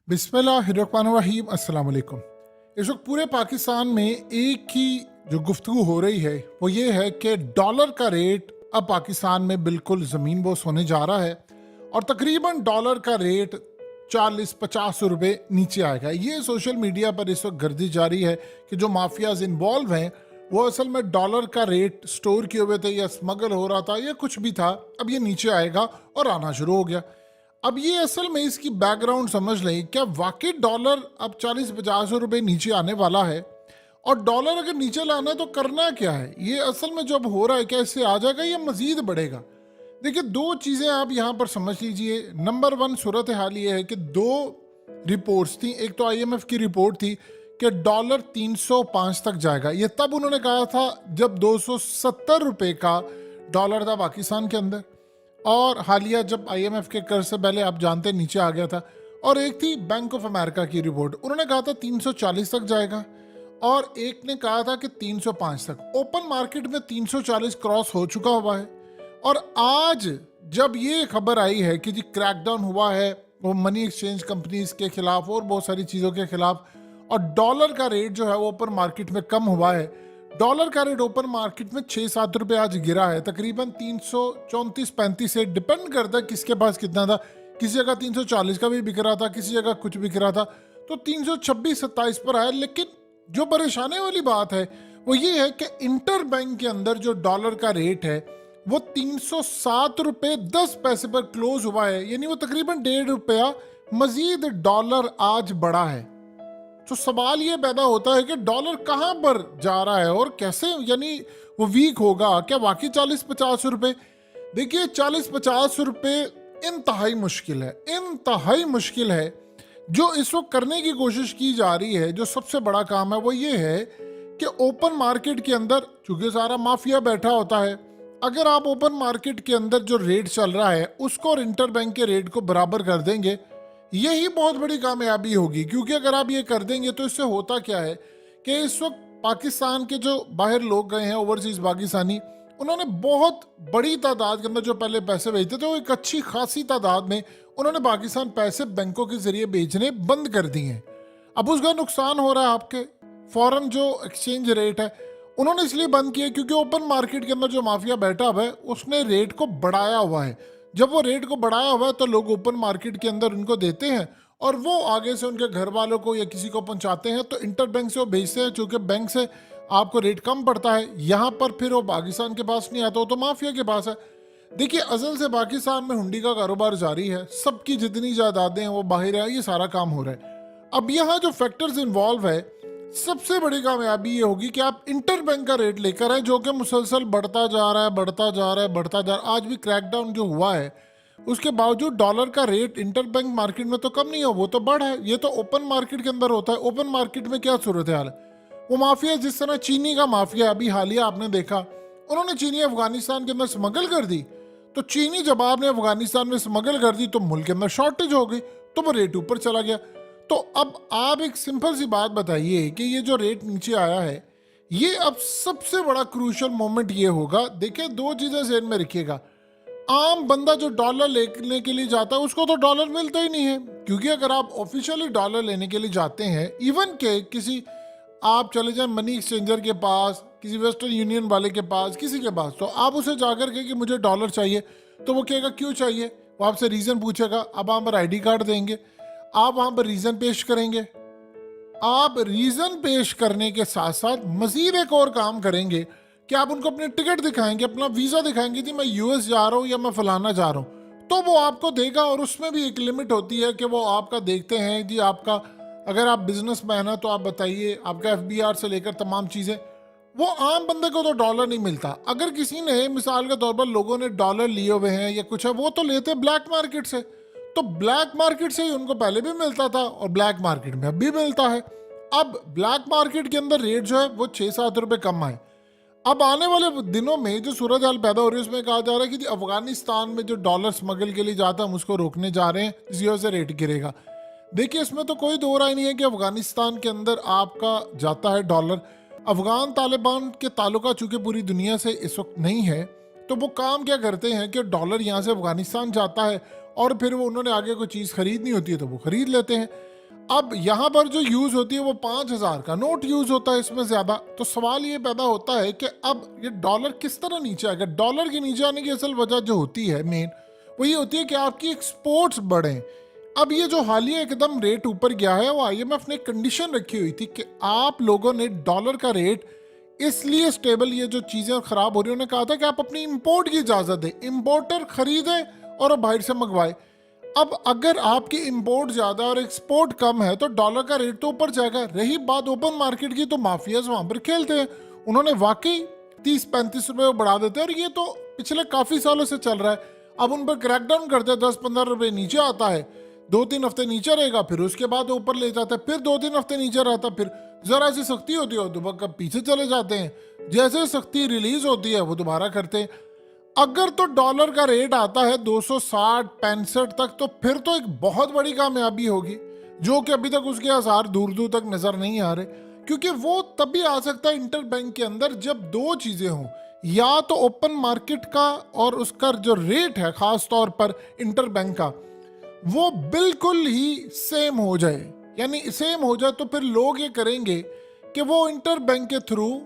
बिस्मिल्लाहिर्रहमानिर्रहीम अस्सलाम वालेकुम। इस वक्त पूरे पाकिस्तान में एक ही जो गुफ्तगू हो रही है वो ये है कि डॉलर का रेट अब पाकिस्तान में बिल्कुल ज़मीन बोस होने जा रहा है और तकरीबन डॉलर का रेट 40-50 रुपए नीचे आएगा। ये सोशल मीडिया पर इस वक्त गर्दिश जारी है कि जो माफियाज इन्वॉल्व हैं वो असल में डॉलर का रेट स्टोर किए हुए थे या स्मगल हो रहा था या कुछ भी था, अब ये नीचे आएगा और आना शुरू हो गया। अब ये असल में इसकी बैकग्राउंड समझ लें, क्या वाकई डॉलर अब 40-50 रुपए नीचे आने वाला है? और डॉलर अगर नीचे लाना है तो करना क्या है? ये असल में जब हो रहा है क्या इससे आ जाएगा या मजीद बढ़ेगा? देखिए, दो चीज़ें आप यहाँ पर समझ लीजिए। नंबर वन सूरत हाल ये है कि दो रिपोर्ट्स थी। एक तो आईएमएफ की रिपोर्ट थी कि डॉलर 305 तक जाएगा। ये तब उन्होंने कहा था जब 270 रुपए का डॉलर था पाकिस्तान के अंदर, और हालिया जब आईएमएफ के कर्ज से पहले आप जानते नीचे आ गया था। और एक थी बैंक ऑफ अमेरिका की रिपोर्ट, उन्होंने कहा था 340 तक जाएगा और एक ने कहा था कि 305 तक। ओपन मार्केट में 340 क्रॉस हो चुका हुआ है। और आज जब ये खबर आई है कि जी क्रैकडाउन हुआ है वो मनी एक्सचेंज कंपनीज के खिलाफ और बहुत सारी चीज़ों के खिलाफ, और डॉलर का रेट जो है वो ओपन मार्केट में कम हुआ है। डॉलर का रेट ओपन मार्केट में 6-7 रुपए आज गिरा है, तकरीबन 334-35 से, डिपेंड करता है किसके पास कितना था। किसी जगह 340 का भी बिक रहा था, किसी जगह कुछ बिक रहा था, तो 326-27 पर आया। लेकिन जो परेशानी वाली बात है वो ये है कि इंटर बैंक के अंदर जो डॉलर का रेट है वो 307 रुपए 10 पैसे पर क्लोज हुआ है, यानी वो तकरीबन 1.5 रुपया मजीद डॉलर आज बढ़ा है। तो सवाल ये पैदा होता है कि डॉलर कहाँ पर जा रहा है और कैसे, यानी वो वीक होगा क्या वाकई 40-50 रुपए? देखिए, 40-50 रुपए इंतहाई मुश्किल है, इंतहाई मुश्किल है। जो इस वक्त करने की कोशिश की जा रही है, जो सबसे बड़ा काम है वो ये है कि ओपन मार्केट के अंदर चूंकि सारा माफिया बैठा होता है, अगर आप ओपन मार्केट के अंदर जो रेट चल रहा है उसको और इंटर बैंक के रेट को बराबर कर देंगे, यही बहुत बड़ी कामयाबी होगी। क्योंकि अगर आप ये कर देंगे तो इससे होता क्या है कि इस वक्त पाकिस्तान के जो बाहर लोग गए हैं, ओवरसीज पाकिस्तानी, उन्होंने बहुत बड़ी तादाद के अंदर जो पहले पैसे भेजते थे वो एक अच्छी खासी तादाद में उन्होंने पाकिस्तान पैसे बैंकों के जरिए भेजने बंद कर दिए हैं। अब उसका नुकसान हो रहा है आपके फॉरेन जो एक्सचेंज रेट है उन्होंने इसलिए बंद किया क्योंकि ओपन मार्केट के अंदर जो माफिया बैठा हुआ है उसने रेट को बढ़ाया हुआ है। जब वो रेट को बढ़ाया हुआ है तो लोग ओपन मार्केट के अंदर उनको देते हैं और वो आगे से उनके घर वालों को या किसी को पहुंचाते हैं, तो इंटर बैंक से वो भेजते हैं। चूंकि बैंक से आपको रेट कम पड़ता है, यहाँ पर फिर वो पाकिस्तान के पास नहीं आता, वो तो माफिया के पास है। देखिए, असल से पाकिस्तान में हुंडी का कारोबार जारी है, सबकी जितनी जायदादें हैं वो बाहर है, ये सारा काम हो रहा है। अब यहाँ जो फैक्टर्स इन्वॉल्व है, सबसे बड़ी कामयाबी ये होगी कि आप इंटर बैंक का रेट लेकर आए जो कि मुसलसल बढ़ता जा रहा है, बढ़ता जा रहा है, बढ़ता जा रहा है। आज भी क्रैकडाउन जो हुआ है उसके बावजूद डॉलर का रेट इंटर बैंक मार्केट में तो कम नहीं है, वो तो बढ़ा है। ये तो ओपन मार्केट के अंदर होता है। ओपन मार्केट में क्या सूरत हाल है? वो माफिया जिस तरह चीनी का माफिया अभी हालिया आपने देखा, उन्होंने चीनी अफगानिस्तान के अंदर स्मगल कर दी, तो चीनी जब आपने अफगानिस्तान में स्मगल कर दी तो मुल्क के अंदर शॉर्टेज हो गई, तो वो रेट ऊपर चला गया। तो अब आप एक सिंपल सी बात बताइए कि ये जो रेट नीचे आया है, ये अब सबसे बड़ा क्रूशल मोमेंट ये होगा। देखिए, दो चीजें ज़हन में रखिएगा। आम बंदा जो डॉलर लेने के लिए जाता है उसको तो डॉलर मिलता ही नहीं है, क्योंकि अगर आप ऑफिशियली डॉलर लेने के लिए जाते हैं, इवन के किसी आप चले जाएं मनी एक्सचेंजर के पास, किसी वेस्टर्न यूनियन वाले के पास, किसी के पास, तो आप उसे जाकर के कि मुझे डॉलर चाहिए, तो वो कहेगा क्यों चाहिए, वो आपसे रीज़न पूछेगा। अब वहाँ पर आईडी कार्ड देंगे, आप वहाँ पर रीज़न पेश करेंगे। आप रीज़न पेश करने के साथ साथ मज़ीद एक और काम करेंगे कि आप उनको अपनी टिकट दिखाएंगे, अपना वीज़ा दिखाएंगे, जी मैं यूएस जा रहा हूँ या मैं फलाना जा रहा हूँ, तो वो आपको देगा। और उसमें भी एक लिमिट होती है कि वो आपका देखते हैं जी आपका, अगर आप बिजनेसमैन हैं तो आप बताइए, आपका एफबीआर से लेकर तमाम चीज़ें। वो आम बंदे को तो डॉलर नहीं मिलता। अगर किसी ने मिसाल के तौर पर लोगों ने डॉलर लिए हुए हैं या कुछ है, वो तो लेते ब्लैक मार्केट से, तो ब्लैक मार्केट से ही उनको पहले भी मिलता था और ब्लैक मार्केट में अब भी मिलता है। अब ब्लैक मार्केट के अंदर रेट जो है वो 6-7 रुपए कम आए। अब आने वाले दिनों में जो सूरत हाल पैदा हो रही है उसमें कहा जा रहा है कि अफगानिस्तान में जो डॉलर स्मगल के लिए जाता है हम उसको रोकने जा रहे हैं, इसी वजह से रेट गिरेगा। देखिए, इसमें तो कोई दो राय नहीं है कि अफगानिस्तान के अंदर आपका जाता है डॉलर। अफगान तालिबान के ताल्लुका चूंकि पूरी दुनिया से इस वक्त नहीं है, तो वो काम क्या करते हैं कि डॉलर यहाँ से अफगानिस्तान जाता है और फिर वो उन्होंने आगे कोई चीज़ खरीदनी होती है तो वो खरीद लेते हैं। अब यहाँ पर जो यूज होती है वो 5,000 का नोट यूज होता है इसमें ज्यादा। तो सवाल ये पैदा होता है कि अब ये डॉलर किस तरह नीचे आएगा। डॉलर के नीचे आने की असल वजह जो होती है मेन, वो ये होती है कि आपकी एक्सपोर्ट्स बढ़े। अब ये जो हालिया एकदम रेट ऊपर गया है, वो IMF ने कंडीशन रखी हुई थी कि आप लोगों ने डॉलर का रेट इसलिए स्टेबल, ये जो चीजें खराब हो रही है, उन्होंने कहा था कि आप अपनी इंपोर्ट की इजाजत दें, इंपोर्टर खरीदे और बाहर से मंगवाए। अब अगर आपकी इंपोर्ट ज्यादा और एक्सपोर्ट कम है तो डॉलर का रेट तो ऊपर जाएगा। रही बात ओपन मार्केट की, तो माफियाज वहां पर खेलते हैं। उन्होंने वाकई 30-35 रुपए बढ़ा देते हैं, और ये तो पिछले काफी सालों से चल रहा है। अब उन पर क्रैकडाउन करते हैं, 10-15 रुपए नीचे आता है, 2-3 हफ्ते नीचे रहेगा, फिर उसके बाद ऊपर ले जाता है, फिर 2-3 हफ्ते नीचे रहता है, फिर जरा सी सख्ती होती है दोबारा पीछे चले जाते हैं। जैसे सख्ती रिलीज होती है वो दोबारा करते हैं। अगर तो डॉलर का रेट आता है 260-65 तक, तो फिर तो एक बहुत बड़ी कामयाबी होगी, जो कि अभी तक उसके आसार दूर दूर तक नजर नहीं आ रहे। क्योंकि वो तभी आ सकता है इंटर बैंक के अंदर जब दो चीजें हों, या तो ओपन मार्केट का और उसका जो रेट है खास तौर पर इंटर बैंक का, वो बिल्कुल ही सेम हो जाए। यानी सेम हो जाए तो फिर लोग ये करेंगे कि वो इंटर बैंक के थ्रू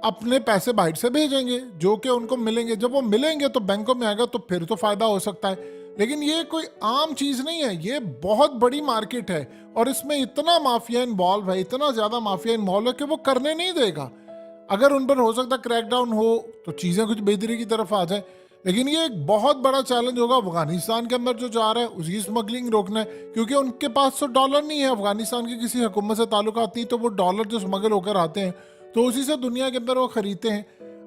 अपने पैसे बाहर से भेजेंगे, जो कि उनको मिलेंगे। जब वो मिलेंगे तो बैंकों में आएगा, तो फिर तो फायदा हो सकता है। लेकिन ये कोई आम चीज नहीं है, ये बहुत बड़ी मार्केट है, और इसमें इतना माफिया इन्वॉल्व है, इतना ज्यादा माफिया इन्वॉल्व है कि वो करने नहीं देगा। अगर उन पर हो सकता है क्रैकडाउन हो तो चीजें कुछ बेहतरी की तरफ आ जाए। लेकिन ये एक बहुत बड़ा चैलेंज होगा अफगानिस्तान के अंदर जो जा रहा है, उसकी स्मगलिंग रोकना है। क्योंकि उनके पास तो डॉलर नहीं है, अफगानिस्तान की किसी हुकूमत से ताल्लुकात नहीं, तो वो डॉलर जो स्मगल होकर आते हैं तो उसी से दुनिया के अंदर वो खरीदते हैं।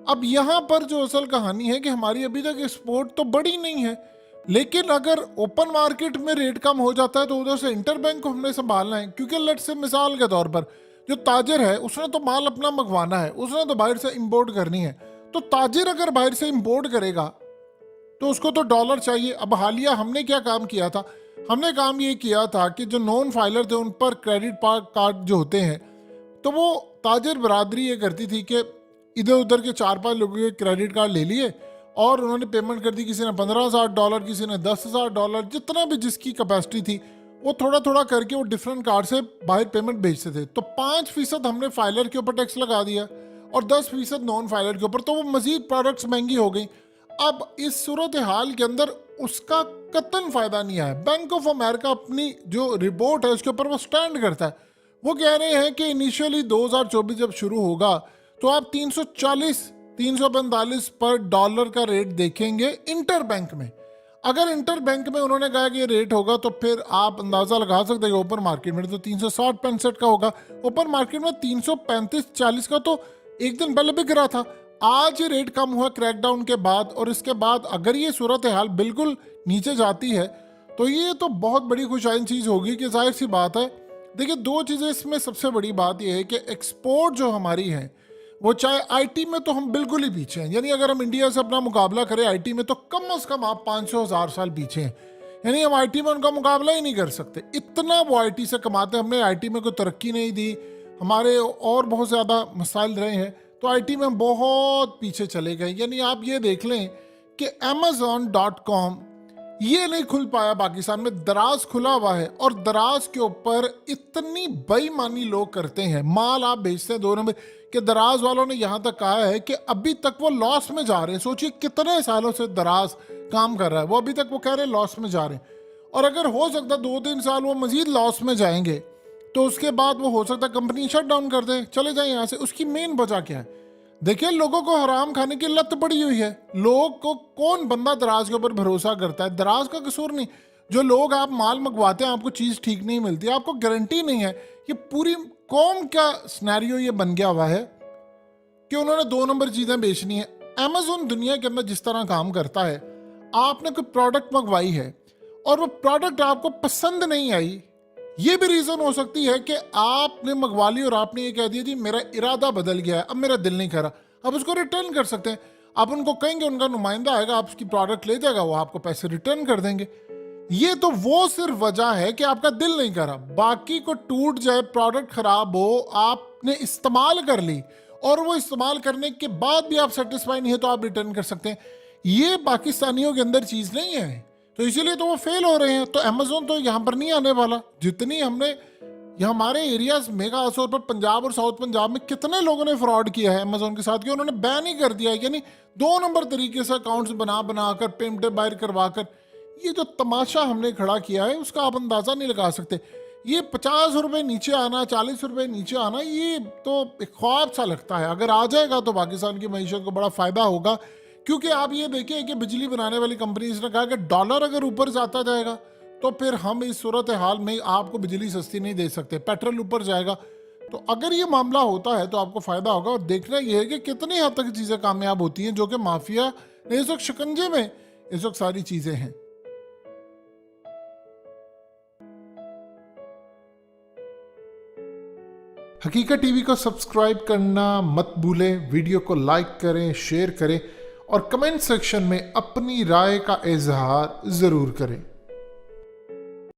अब यहाँ पर जो असल कहानी है कि हमारी अभी तक एक्सपोर्ट तो बड़ी नहीं है, लेकिन अगर ओपन मार्केट में रेट कम हो जाता है तो उधर से इंटर बैंक को हमने संभालना है। क्योंकि लेट से मिसाल के तौर पर जो ताजिर है उसने तो माल अपना मंगवाना है, उसने तो बाहर से इंपोर्ट करनी है। तो ताजिर अगर बाहर से इंपोर्ट करेगा तो उसको तो डॉलर चाहिए। अब हालिया हमने क्या काम किया था, हमने काम ये किया था कि जो नॉन फाइलर थे उन पर क्रेडिट कार्ड जो होते हैं, तो वो ताजिर बरादरी ये करती थी कि इधर उधर के 4-5 लोगों के क्रेडिट कार्ड ले लिए और उन्होंने पेमेंट कर दी। किसी ने $15,000, किसी ने $10,000, जितना भी जिसकी कैपेसिटी थी, वो थोड़ा थोड़ा करके वो डिफरेंट कार्ड से बाहर पेमेंट भेजते थे। तो 5% हमने फाइलर के ऊपर टैक्स लगा दिया और 10% नॉन फाइलर के ऊपर, तो वो मजीद प्रोडक्ट्स महंगी हो गई। अब इस सूरत हाल के अंदर उसका कतन फायदा नहीं आया। बैंक ऑफ अमेरिका अपनी जो रिपोर्ट है उसके ऊपर वो स्टैंड करता है। वो कह रहे हैं कि इनिशियली 2024 जब शुरू होगा तो आप 340-345 पर डॉलर का रेट देखेंगे इंटर बैंक में। अगर इंटर बैंक में उन्होंने कहा कि ये रेट होगा तो फिर आप अंदाजा लगा सकते हैं कि ओपन मार्केट में तो 360-65 का होगा। ओपन मार्केट में 335-40 का तो एक दिन पहले बिक रहा था। आज ये रेट कम हुआ क्रैकडाउन के बाद, और इसके बाद अगर ये सूरत हाल बिल्कुल नीचे जाती है तो ये तो बहुत बड़ी खुशाइन चीज होगी। कि जाहिर सी बात है, देखिए दो चीजें इसमें सबसे बड़ी बात यह है कि एक्सपोर्ट जो हमारी है वो, चाहे आईटी में तो हम बिल्कुल ही पीछे हैं। यानी अगर हम इंडिया से अपना मुकाबला करें आईटी में तो कम से कम आप 500,000 साल पीछे हैं। यानी हम आईटी में उनका मुकाबला ही नहीं कर सकते, इतना वो आईटी से कमाते हैं। हमने आईटी में कोई तरक्की नहीं दी, हमारे और बहुत ज़्यादा मसाइल रहे हैं, तो आईटी में हम बहुत पीछे चले गए। यानी आप ये देख लें कि Amazon.com ये नहीं खुल पाया पाकिस्तान में, दराज खुला हुआ है, और दराज के ऊपर इतनी बेईमानी लोग करते हैं। माल आप भेजते हैं 2 नंबर के, दराज वालों ने यहाँ तक कहा है कि अभी तक वो लॉस में जा रहे हैं। सोचिए कितने सालों से दराज काम कर रहा है, वो अभी तक वो कह रहे हैं लॉस में जा रहे हैं। और अगर हो सकता 2-3 साल वो मजीद लॉस में जाएंगे तो उसके बाद वो हो सकता कंपनी शट डाउन कर दे, चले जाए यहाँ से। उसकी मेन वजह क्या है? देखिए, लोगों को हराम खाने की लत पड़ी हुई है। लोग को कौन बंदा दराज के ऊपर भरोसा करता है? दराज का कसूर नहीं, जो लोग आप माल मंगवाते हैं आपको चीज ठीक नहीं मिलती, आपको गारंटी नहीं है। ये पूरी कौम का सिनेरियो ये बन गया हुआ है कि उन्होंने 2 नंबर चीजें बेचनी है। Amazon दुनिया के अंदर जिस तरह काम करता है, आपने कोई प्रोडक्ट मंगवाई है और वो प्रोडक्ट आपको पसंद नहीं आई, ये भी रीजन हो सकती है कि आपने मंगवा ली और आपने ये कह दिया जी मेरा इरादा बदल गया है, अब मेरा दिल नहीं कर रहा। आप उसको रिटर्न कर सकते हैं। आप उनको कहेंगे, उनका नुमाइंदा आएगा, आप उसकी प्रोडक्ट ले जाएगा, वो आपको पैसे रिटर्न कर देंगे। ये तो वो सिर्फ वजह है कि आपका दिल नहीं कर रहा। बाकी को टूट जाए, प्रोडक्ट खराब हो, आपने इस्तेमाल कर ली और वो इस्तेमाल करने के बाद भी आप सेटिस्फाई नहीं है तो आप रिटर्न कर सकते हैं। ये पाकिस्तानियों के अंदर चीज नहीं है, तो इसीलिए तो वो फेल हो रहे हैं। तो Amazon तो यहाँ पर नहीं आने वाला। जितनी हमने ये हमारे एरियाज में खासतौर पर पंजाब और साउथ पंजाब में कितने लोगों ने फ्रॉड किया है अमेजोन के साथ, कि उन्होंने बैन ही कर दिया है, यानी 2 नंबर तरीके से अकाउंट्स बना बनाकर पेमेंट बाहर करवाकर। ये जो तमाशा हमने खड़ा किया है उसका आप अंदाजा नहीं लगा सकते। ये 50 रुपए नीचे आना, 40 रुपए नीचे आना, ये तो एक ख्वाब सा लगता है। अगर आ जाएगा तो पाकिस्तान की मईशत को बड़ा फायदा होगा, क्योंकि आप ये देखिए कि बिजली बनाने वाली कंपनी ने कहा कि डॉलर अगर ऊपर जाता जाएगा तो फिर हम इस सूरत हाल में आपको बिजली सस्ती नहीं दे सकते, पेट्रोल ऊपर जाएगा। तो अगर ये मामला होता है तो आपको फायदा होगा। और देखना यह है कि कितनी हद तक चीजें कामयाब होती हैं, जो कि माफिया ने इस वक्त शिकंजे में इस वक्त सारी चीजें हैं। हकीकत टीवी को सब्सक्राइब करना मत भूलें, वीडियो को लाइक करें, शेयर करें और कमेंट सेक्शन में अपनी राय का इजहार जरूर करें।